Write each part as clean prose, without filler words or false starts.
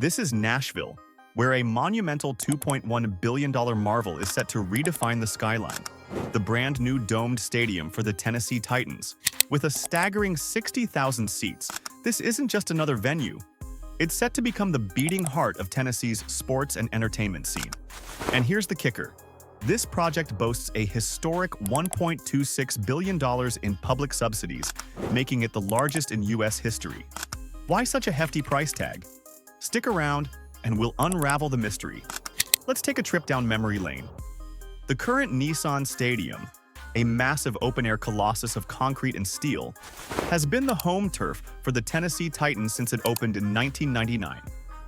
This is Nashville, where a monumental $2.1 billion marvel is set to redefine the skyline. The brand new domed stadium for the Tennessee Titans. With a staggering 60,000 seats, this isn't just another venue. It's set to become the beating heart of Tennessee's sports and entertainment scene. And here's the kicker. This project boasts a historic $1.26 billion in public subsidies, making it the largest in U.S. history. Why such a hefty price tag? Stick around, and we'll unravel the mystery. Let's take a trip down memory lane. The current Nissan Stadium, a massive open-air colossus of concrete and steel, has been the home turf for the Tennessee Titans since it opened in 1999.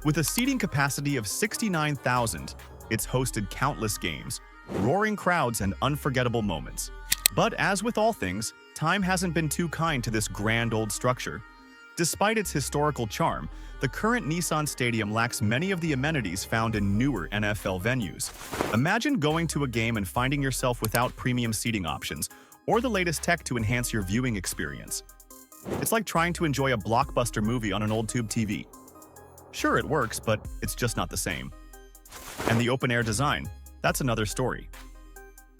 With a seating capacity of 69,000, it's hosted countless games, roaring crowds, and unforgettable moments. But as with all things, time hasn't been too kind to this grand old structure. Despite its historical charm, the current Nissan Stadium lacks many of the amenities found in newer NFL venues. Imagine going to a game and finding yourself without premium seating options or the latest tech to enhance your viewing experience. It's like trying to enjoy a blockbuster movie on an old tube TV. Sure, it works, but it's just not the same. And the open-air design, that's another story.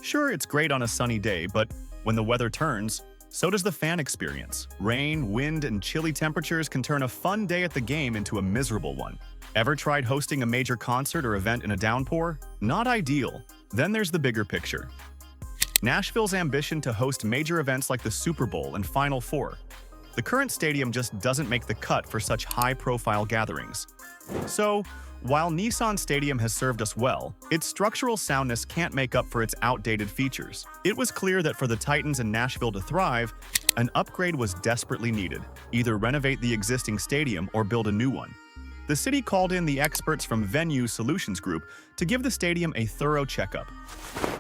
Sure, it's great on a sunny day, but when the weather turns, so does the fan experience. Rain, wind, and chilly temperatures can turn a fun day at the game into a miserable one. Ever tried hosting a major concert or event in a downpour? Not ideal. Then there's the bigger picture. Nashville's ambition to host major events like the Super Bowl and Final Four. The current stadium just doesn't make the cut for such high-profile gatherings. So, while Nissan Stadium has served us well, its structural soundness can't make up for its outdated features. It was clear that for the Titans and Nashville to thrive, an upgrade was desperately needed. Either renovate the existing stadium or build a new one. The city called in the experts from Venue Solutions Group to give the stadium a thorough checkup.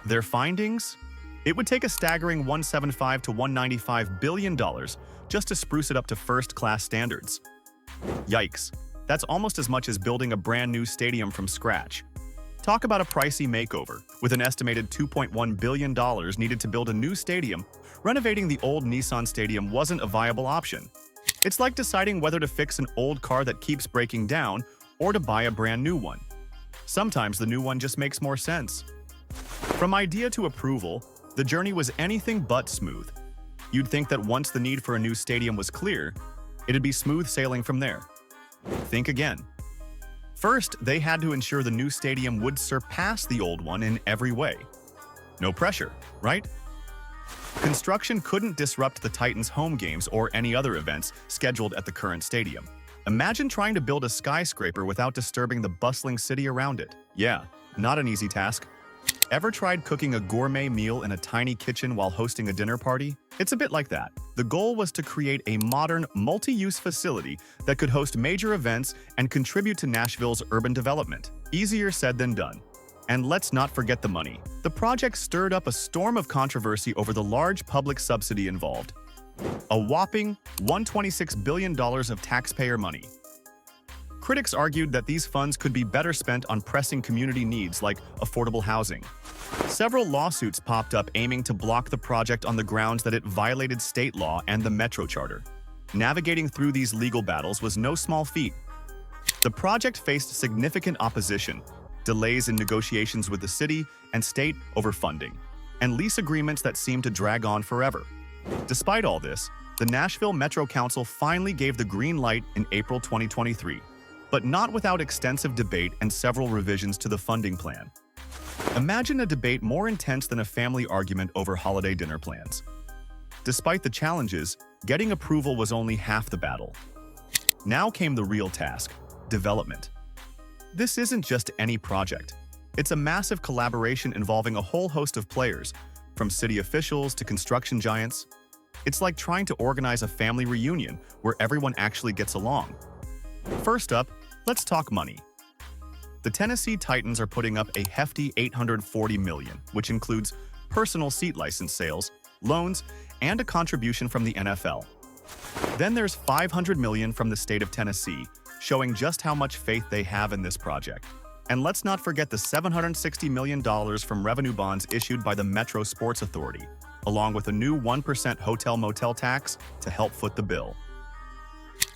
Their findings? It would take a staggering $175 to $195 billion just to spruce it up to first-class standards. Yikes. That's almost as much as building a brand new stadium from scratch. Talk about a pricey makeover. With an estimated $2.1 billion needed to build a new stadium, renovating the old Nissan Stadium wasn't a viable option. It's like deciding whether to fix an old car that keeps breaking down or to buy a brand new one. Sometimes the new one just makes more sense. From idea to approval, the journey was anything but smooth. You'd think that once the need for a new stadium was clear, it'd be smooth sailing from there. Think again. First, they had to ensure the new stadium would surpass the old one in every way. No pressure, right? Construction couldn't disrupt the Titans' home games or any other events scheduled at the current stadium. Imagine trying to build a skyscraper without disturbing the bustling city around it. Yeah, not an easy task. Ever tried cooking a gourmet meal in a tiny kitchen while hosting a dinner party? It's a bit like that. The goal was to create a modern, multi-use facility that could host major events and contribute to Nashville's urban development. Easier said than done. And let's not forget the money. The project stirred up a storm of controversy over the large public subsidy involved. A whopping $126 billion of taxpayer money. Critics argued that these funds could be better spent on pressing community needs like affordable housing. Several lawsuits popped up aiming to block the project on the grounds that it violated state law and the Metro Charter. Navigating through these legal battles was no small feat. The project faced significant opposition, delays in negotiations with the city and state over funding, and lease agreements that seemed to drag on forever. Despite all this, the Nashville Metro Council finally gave the green light in April 2023. But not without extensive debate and several revisions to the funding plan. Imagine a debate more intense than a family argument over holiday dinner plans. Despite the challenges, getting approval was only half the battle. Now came the real task: development. This isn't just any project. It's a massive collaboration involving a whole host of players, from city officials to construction giants. It's like trying to organize a family reunion where everyone actually gets along. First up, let's talk money. The Tennessee Titans are putting up a hefty $840 million, which includes personal seat license sales, loans, and a contribution from the NFL. Then there's $500 million from the state of Tennessee, showing just how much faith they have in this project. And let's not forget the $760 million from revenue bonds issued by the Metro Sports Authority, along with a new 1% hotel-motel tax to help foot the bill.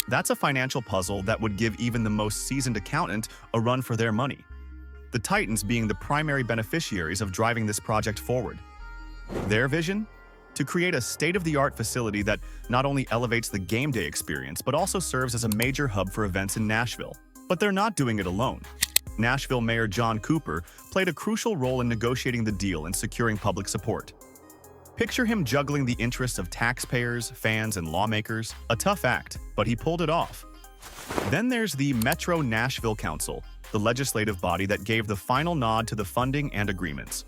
That's a financial puzzle that would give even the most seasoned accountant a run for their money. The Titans being the primary beneficiaries of driving this project forward. Their vision? To create a state-of-the-art facility that not only elevates the game day experience, but also serves as a major hub for events in Nashville. But they're not doing it alone. Nashville Mayor John Cooper played a crucial role in negotiating the deal and securing public support. Picture him juggling the interests of taxpayers, fans, and lawmakers. A tough act, but he pulled it off. Then there's the Metro Nashville Council, the legislative body that gave the final nod to the funding and agreements.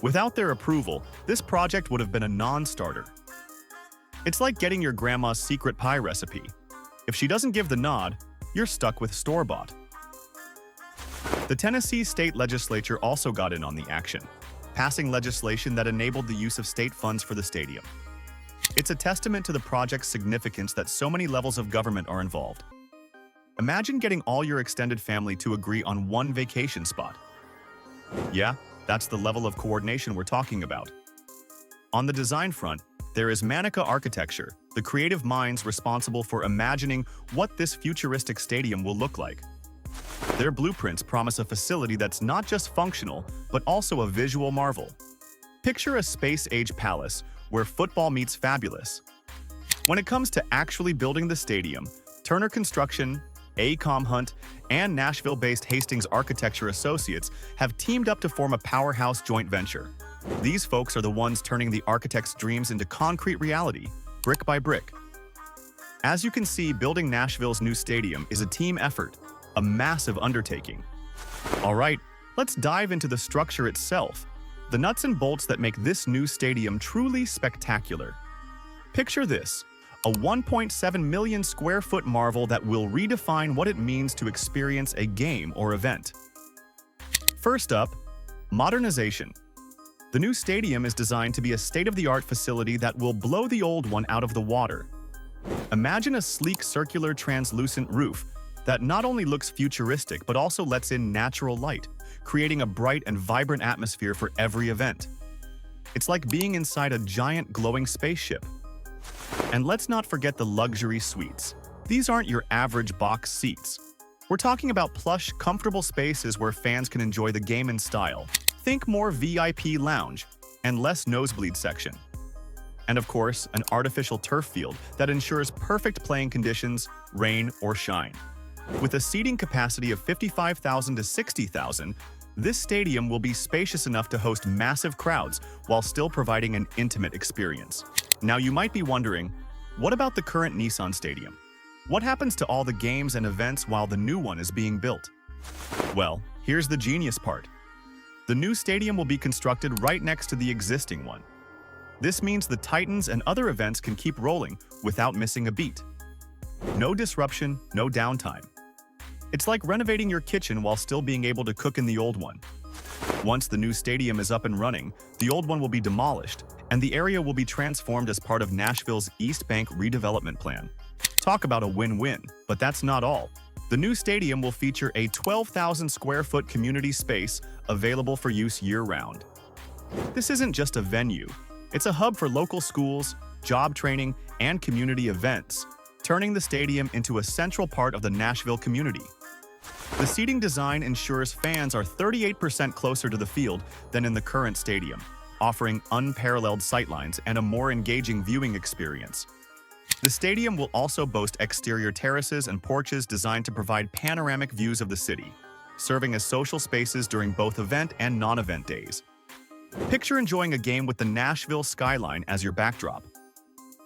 Without their approval, this project would have been a non-starter. It's like getting your grandma's secret pie recipe. If she doesn't give the nod, you're stuck with store-bought. The Tennessee state legislature also got in on the action, passing legislation that enabled the use of state funds for the stadium. It's a testament to the project's significance that so many levels of government are involved. Imagine getting all your extended family to agree on one vacation spot. Yeah, that's the level of coordination we're talking about. On the design front, there is Manica Architecture, the creative minds responsible for imagining what this futuristic stadium will look like. Their blueprints promise a facility that's not just functional, but also a visual marvel. Picture a space-age palace where football meets fabulous. When it comes to actually building the stadium, Turner Construction, AECOM Hunt, and Nashville-based Hastings Architecture Associates have teamed up to form a powerhouse joint venture. These folks are the ones turning the architect's dreams into concrete reality, brick by brick. As you can see, building Nashville's new stadium is a team effort, a massive undertaking. All right, let's dive into the structure itself, the nuts and bolts that make this new stadium truly spectacular. Picture this. A 1.7 million square foot marvel that will redefine what it means to experience a game or event. First up, modernization. The new stadium is designed to be a state-of-the-art facility that will blow the old one out of the water. Imagine a sleek circular translucent roof that not only looks futuristic but also lets in natural light, creating a bright and vibrant atmosphere for every event. It's like being inside a giant glowing spaceship. And let's not forget the luxury suites. These aren't your average box seats. We're talking about plush, comfortable spaces where fans can enjoy the game in style. Think more VIP lounge and less nosebleed section. And of course, an artificial turf field that ensures perfect playing conditions, rain or shine. With a seating capacity of 55,000 to 60,000, this stadium will be spacious enough to host massive crowds while still providing an intimate experience. Now you might be wondering, what about the current Nissan Stadium? What happens to all the games and events while the new one is being built? Well, here's the genius part. The new stadium will be constructed right next to the existing one. This means the Titans and other events can keep rolling without missing a beat. No disruption, no downtime. It's like renovating your kitchen while still being able to cook in the old one. Once the new stadium is up and running, the old one will be demolished, and the area will be transformed as part of Nashville's East Bank redevelopment plan. Talk about a win-win, but that's not all. The new stadium will feature a 12,000 square foot community space available for use year-round. This isn't just a venue, it's a hub for local schools, job training, and community events, turning the stadium into a central part of the Nashville community. The seating design ensures fans are 38% closer to the field than in the current stadium, offering unparalleled sightlines and a more engaging viewing experience. The stadium will also boast exterior terraces and porches designed to provide panoramic views of the city, serving as social spaces during both event and non-event days. Picture enjoying a game with the Nashville skyline as your backdrop.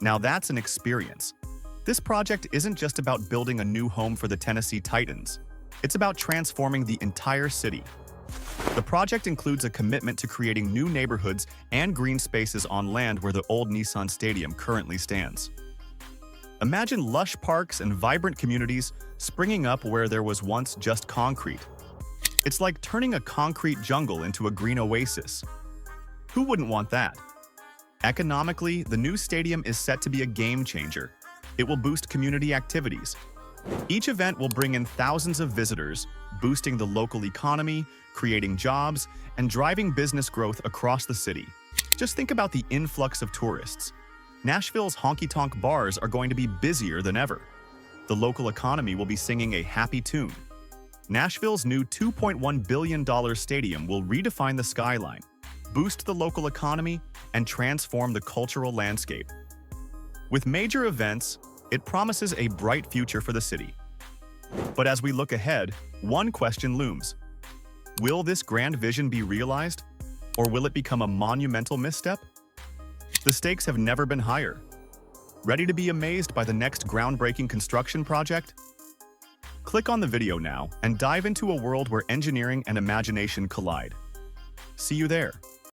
Now that's an experience. This project isn't just about building a new home for the Tennessee Titans. It's about transforming the entire city. The project includes a commitment to creating new neighborhoods and green spaces on land where the old Nissan Stadium currently stands. Imagine lush parks and vibrant communities springing up where there was once just concrete. It's like turning a concrete jungle into a green oasis. Who wouldn't want that? Economically, the new stadium is set to be a game changer. It will boost community activities. Each event will bring in thousands of visitors, boosting the local economy, creating jobs, and driving business growth across the city. Just think about the influx of tourists. Nashville's honky-tonk bars are going to be busier than ever. the local economy will be singing a happy tune. Nashville's new $2.1 billion stadium will redefine the skyline, boost the local economy, and transform the cultural landscape. With major events, it promises a bright future for the city. But as we look ahead, one question looms. Will this grand vision be realized, or will it become a monumental misstep? The stakes have never been higher. Ready to be amazed by the next groundbreaking construction project? Click on the video now and dive into a world where engineering and imagination collide. See you there.